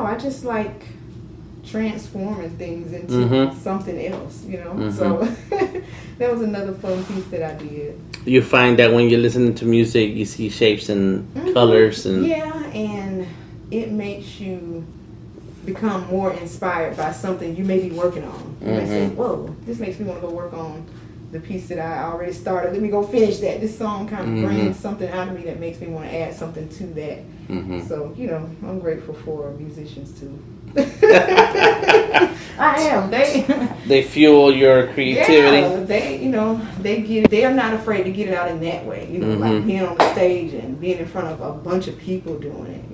know. I just like transforming things into something else, So that was another fun piece that I did. You find that when you're listening to music, you see shapes and colors and and it makes you become more inspired by something you may be working on. You may say, "Whoa, this makes me want to go work on the piece that I already started. Let me go finish that." This song kind of brings something out of me that makes me want to add something to that. So, I'm grateful for musicians too. I am. They fuel your creativity. Yeah, they get it. They are not afraid to get it out in that way. Like being on the stage and being in front of a bunch of people doing it.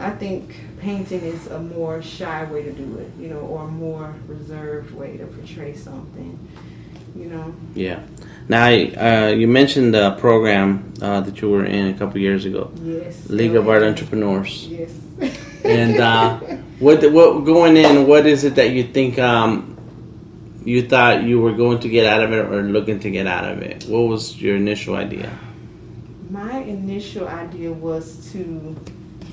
I think painting is a more shy way to do it. Or a more reserved way to portray something. Yeah. Now, you mentioned the program that you were in a couple years ago. Yes. League of Art Entrepreneurs. Yes. And what going in? What is it that you think you thought you were going to get out of it or looking to get out of it? What was your initial idea? My initial idea was to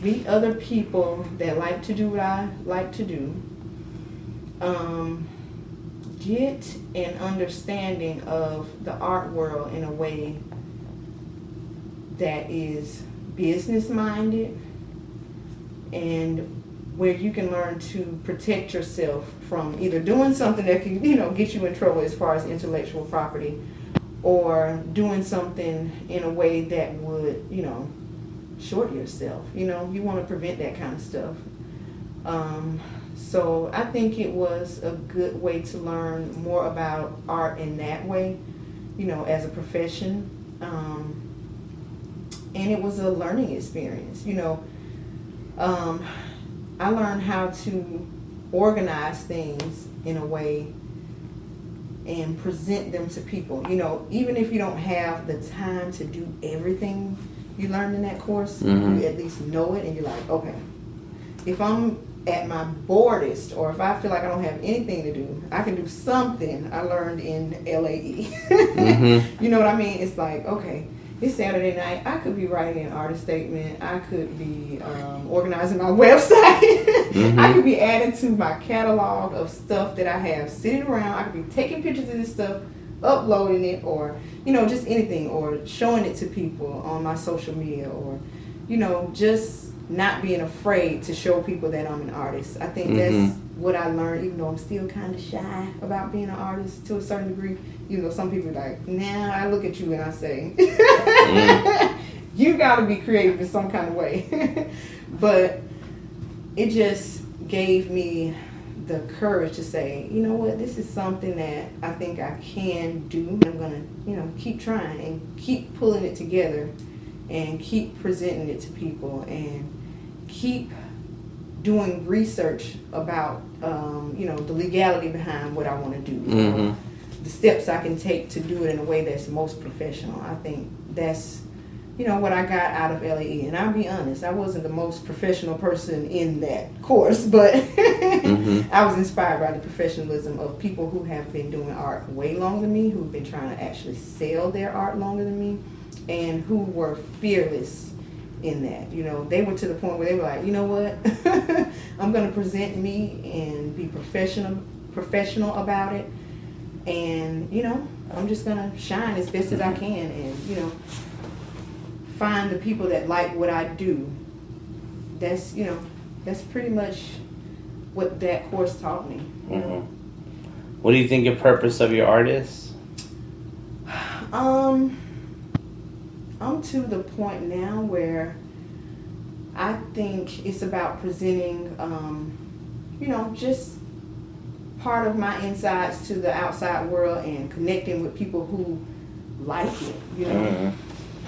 meet other people that like to do what I like to do. Get an understanding of the art world in a way that is business minded and where you can learn to protect yourself from either doing something that can, get you in trouble as far as intellectual property, or doing something in a way that would, short yourself. You want to prevent that kind of stuff. So I think it was a good way to learn more about art in that way, as a profession. And it was a learning experience, I learned how to organize things in a way and present them to people. Even if you don't have the time to do everything you learned in that course, you at least know it and you're like, okay, if I'm at my boredest or if I feel like I don't have anything to do, I can do something I learned in LAE. You know what I mean? It's like, okay, it's Saturday night. I could be writing an artist statement. I could be organizing my website. I could be adding to my catalog of stuff that I have sitting around. I could be taking pictures of this stuff, uploading it, or, just anything, or showing it to people on my social media, or, just not being afraid to show people that I'm an artist. I think that's what I learned, even though I'm still kind of shy about being an artist to a certain degree. Some people are like, nah, I look at you and I say, you got to be creative in some kind of way. But it just gave me the courage to say, you know what, this is something that I think I can do. I'm going to, keep trying and keep pulling it together and keep presenting it to people and keep doing research about, the legality behind what I want to do. The steps I can take to do it in a way that's most professional. I think that's, what I got out of LAE. And I'll be honest, I wasn't the most professional person in that course, but I was inspired by the professionalism of people who have been doing art way longer than me, who've been trying to actually sell their art longer than me, and who were fearless in that. They were to the point where they were like, you know what, I'm going to present me and be professional about it. And, I'm just going to shine as best as I can and, find the people that like what I do. That's, that's pretty much what that course taught me. What do you think your purpose of your art is? I'm to the point now where I think it's about presenting, just part of my insides to the outside world and connecting with people who like it,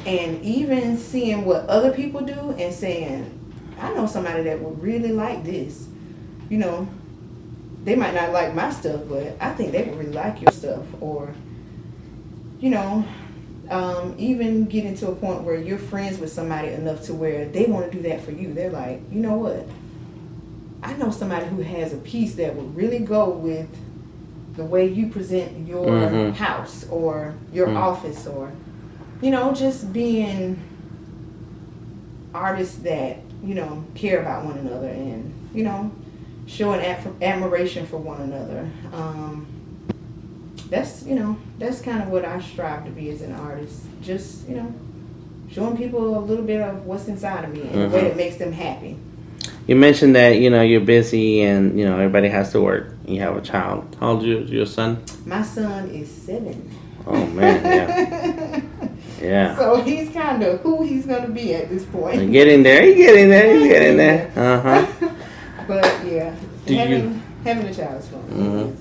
and even seeing what other people do and saying, I know somebody that would really like this. They might not like my stuff, but I think they would really like your stuff. Or, even getting to a point where you're friends with somebody enough to where they want to do that for you. They're like, you know what? I know somebody who has a piece that would really go with the way you present your house or your office, or, just being artists that care about one another and, showing admiration for one another. That's kind of what I strive to be as an artist. Just, showing people a little bit of what's inside of me in a way that makes them happy. You mentioned that, you're busy and, everybody has to work. You have a child. How old is your son? My son is 7. Oh, man, yeah. Yeah. So he's kind of who he's going to be at this point. You're getting there. Uh-huh. But, yeah, having a child is fun. Mm-hmm.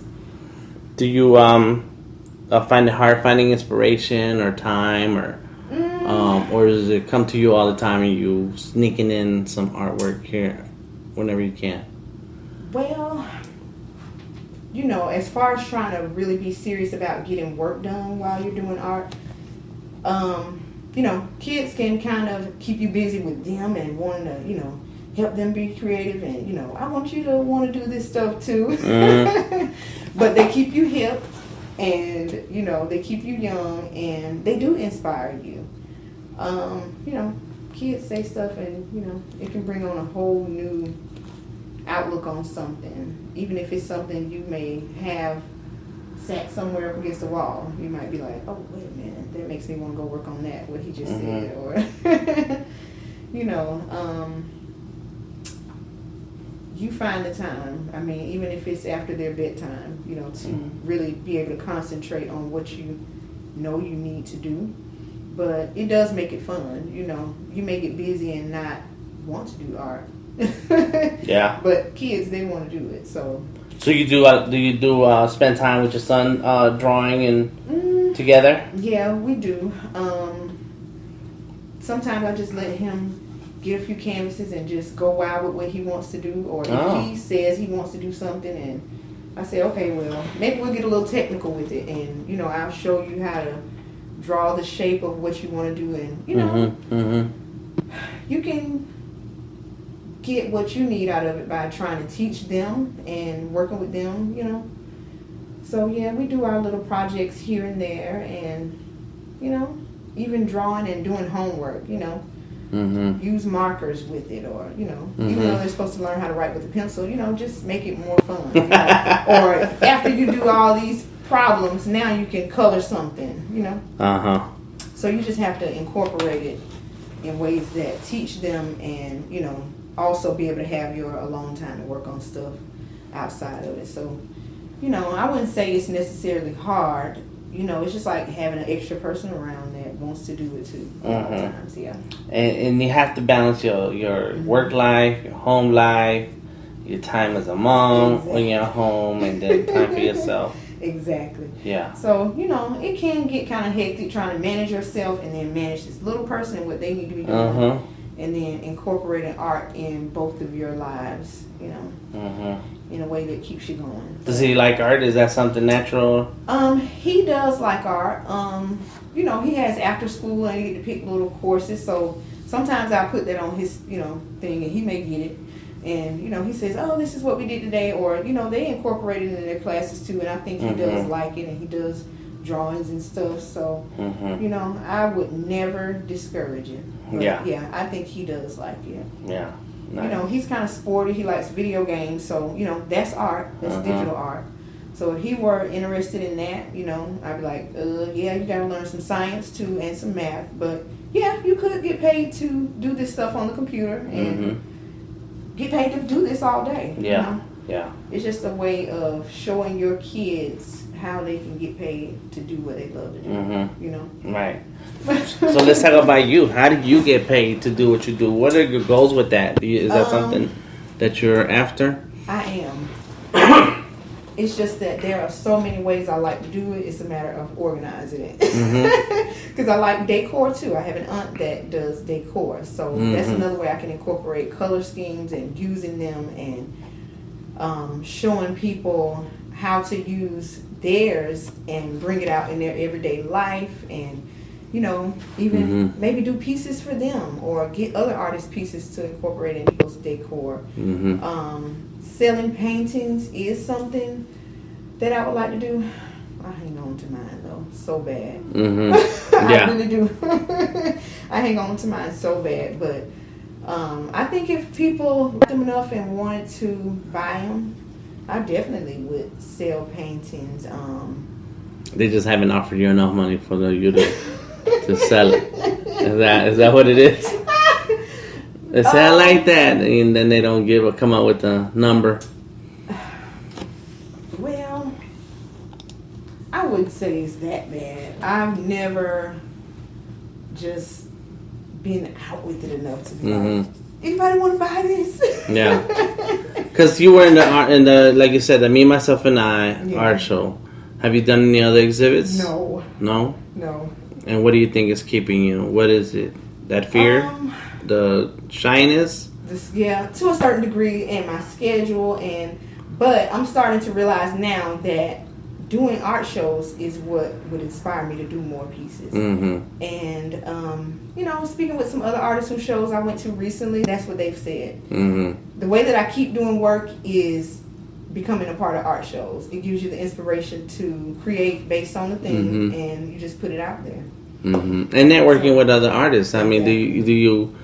Do you find it hard finding inspiration or time or does it come to you all the time and you sneaking in some artwork here whenever you can? Well, as far as trying to really be serious about getting work done while you're doing art, kids can kind of keep you busy with them and wanting to, help them be creative and, I want you to want to do this stuff too. Mm-hmm. But they keep you hip and, they keep you young and they do inspire you. Kids say stuff and, it can bring on a whole new outlook on something. Even if it's something you may have sat somewhere up against the wall, you might be like, oh, wait a minute, that makes me want to go work on that, what he just said. Or, you find the time, even if it's after their bedtime, to really be able to concentrate on what you need to do. But it does make it fun. You may get busy and not want to do art. Yeah. But kids, they want to do it. So you do spend time with your son drawing and together? Yeah, we do. Sometimes I just let him get a few canvases and just go wild with what he wants to do. Or if he says he wants to do something and I say, okay, well, maybe we'll get a little technical with it and, I'll show you how to draw the shape of what you want to do and, you can get what you need out of it by trying to teach them and working with them, So, yeah, we do our little projects here and there and, even drawing and doing homework, use markers with it or, even though they're supposed to learn how to write with a pencil, just make it more fun. Or after you do all these problems, now you can color something, So you just have to incorporate it in ways that teach them and, also be able to have your alone time to work on stuff outside of it. So, I wouldn't say it's necessarily hard. It's just like having an extra person around that wants to do it too. A lot of times, yeah. And you have to balance your work life, your home life, your time as a mom when you're at home, and then time for yourself. Exactly. Yeah. So, it can get kind of hectic trying to manage yourself and then manage this little person and what they need to be doing. And then incorporating art in both of your lives, in a way that keeps you going. Does he like art? Is that something natural? He does like art. He has after school and he get to pick little courses. So sometimes I put that on his, thing and he may get it. And, he says, oh, this is what we did today. Or, they incorporate it in their classes too. And I think he does like it and he does drawings and stuff. So, I would never discourage it. But yeah, I think he does like it. Yeah. Nice. He's kind of sporty. He likes video games. So, that's art. That's digital art. So if he were interested in that, I'd be like, yeah, you got to learn some science too and some math. But, yeah, you could get paid to do this stuff on the computer and get paid to do this all day. Yeah. Yeah. It's just a way of showing your kids how they can get paid to do what they love to do. Right. So let's talk about you. How did you get paid to do what you do? What are your goals with that? Is that something that you're after? I am. It's just that there are so many ways I like to do it. It's a matter of organizing it. Because I like decor too. I have an aunt that does decor. So that's another way I can incorporate color schemes and using them and showing people how to use theirs and bring it out in their everyday life and even maybe do pieces for them or get other artists pieces to incorporate in people's decor. Selling paintings is something that I would like to do. I hang on to mine though so bad. I really do. I hang on to mine so bad, but I think if people liked them enough and wanted to buy them, I definitely would sell paintings. They just haven't offered you enough money for you to sell it. Is that what it is? They sell like that, and then they don't come up with a number. Well, I wouldn't say it's that bad. I've never just been out with it enough to be like, anybody want to buy this? Yeah, because you were in the like you said, the Me, Myself, and I art show. Have you done any other exhibits? No. No? No. And what do you think is keeping you? What is it? That fear? The shyness? To a certain degree, and my schedule, but I'm starting to realize now that doing art shows is what would inspire me to do more pieces. Mm-hmm. And speaking with some other artists whose shows I went to recently, that's what they've said. Mm-hmm. The way that I keep doing work is becoming a part of art shows. It gives you the inspiration to create based on the theme, and you just put it out there. Mm-hmm. And networking with other artists. I mean, do you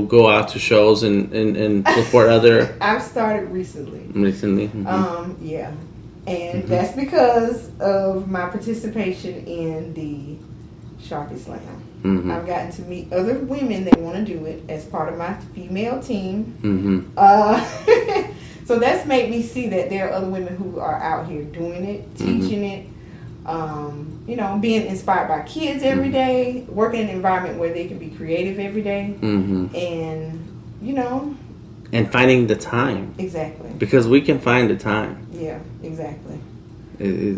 go out to shows and support other? I've started recently. Mm-hmm. Yeah, and that's because of my participation in the Sharpie Slam. Mm-hmm. I've gotten to meet other women that want to do it as part of my female team. Mm-hmm. So that's made me see that there are other women who are out here doing it, teaching it, being inspired by kids every day, working in an environment where they can be creative every day, and, and finding the time. Exactly. Because we can find the time. Yeah, exactly. It's,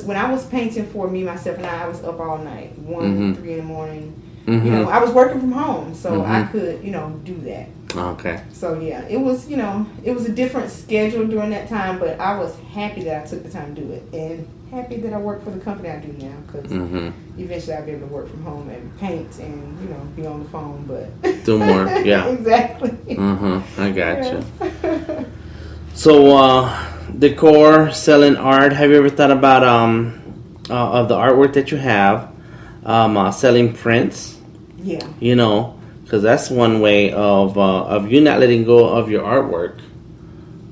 when I was painting for Me, Myself, and I was up all night, 1, 3 in the morning. Mm-hmm. I was working from home, so I could, do that. Okay. So yeah, it was a different schedule during that time, but I was happy that I took the time to do it, and happy that I work for the company I do now, because eventually I'll be able to work from home and paint and be on the phone, but do more. Yeah. Exactly. I got you. So decor, selling art. Have you ever thought about of the artwork that you have, selling prints? Yeah. Because that's one way of you not letting go of your artwork,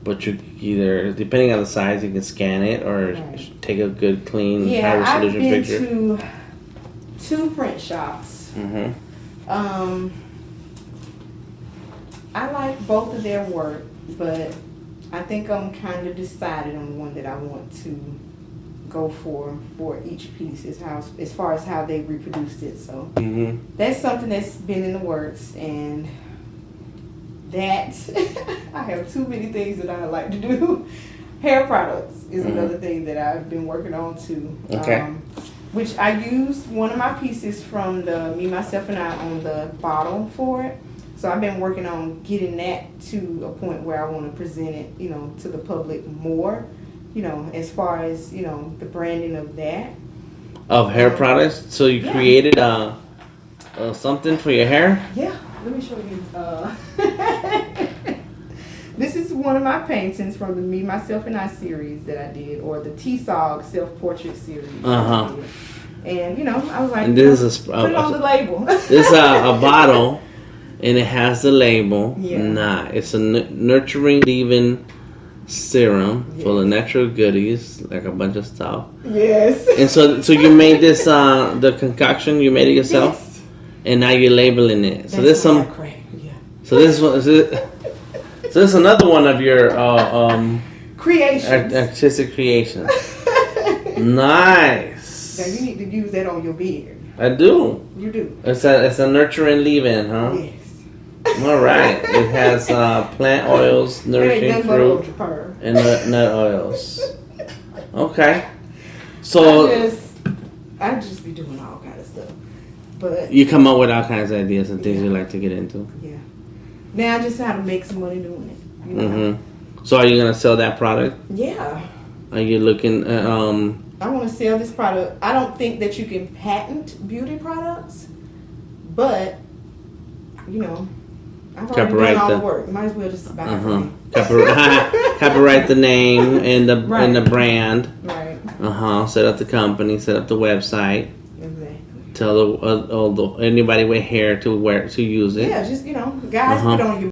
but you either, depending on the size, you can scan it or take a good, clean, high resolution picture. I've been to 2 print shops. I like both of their work, but I think I'm kind of decided on one that I want to go for each piece, as far as how they reproduced it. So that's something that's been in the works, and that I have too many things that I like to do. Hair products is another thing that I've been working on too. Okay. Which I used one of my pieces from the Me, Myself, and I on the bottle for it. So I've been working on getting that to a point where I want to present it, to the public more. As far as, the branding of that. Of hair products? So you created something for your hair? Yeah, let me show you. This is one of my paintings from the Me, Myself, and I series that I did, or the T-Sog self-portrait series. Uh-huh. And, I was like, and this is put it on the label. This is a bottle, and it has the label. Yeah. Nah, it's a nurturing leave-in serum full of natural goodies, like a bunch of stuff. Yes. And so you made this the concoction, you made it yourself? Yes. And now you're labeling it. That's So there's some crack. Yeah. So this one so this is another one of your creations. Artistic creations. Nice. Now you need to use that on your beard. I do. You do. It's a nurturing leave-in, huh? Yes. All right. It has plant oils, nourishing fruit, and nut oils. Okay. So I just be doing all kind of stuff, but you come up with all kinds of ideas and things you like to get into. Yeah. Now I just know how to make some money doing it. So are you gonna sell that product? Yeah. Are you looking? I want to sell this product. I don't think that you can patent beauty products, but I've already done all the work. Might as well just buy it from me. Copyright the name and the brand. Right. Set up the company. Set up the website. Exactly. Tell anybody with hair to use it. Yeah, just guys, put on your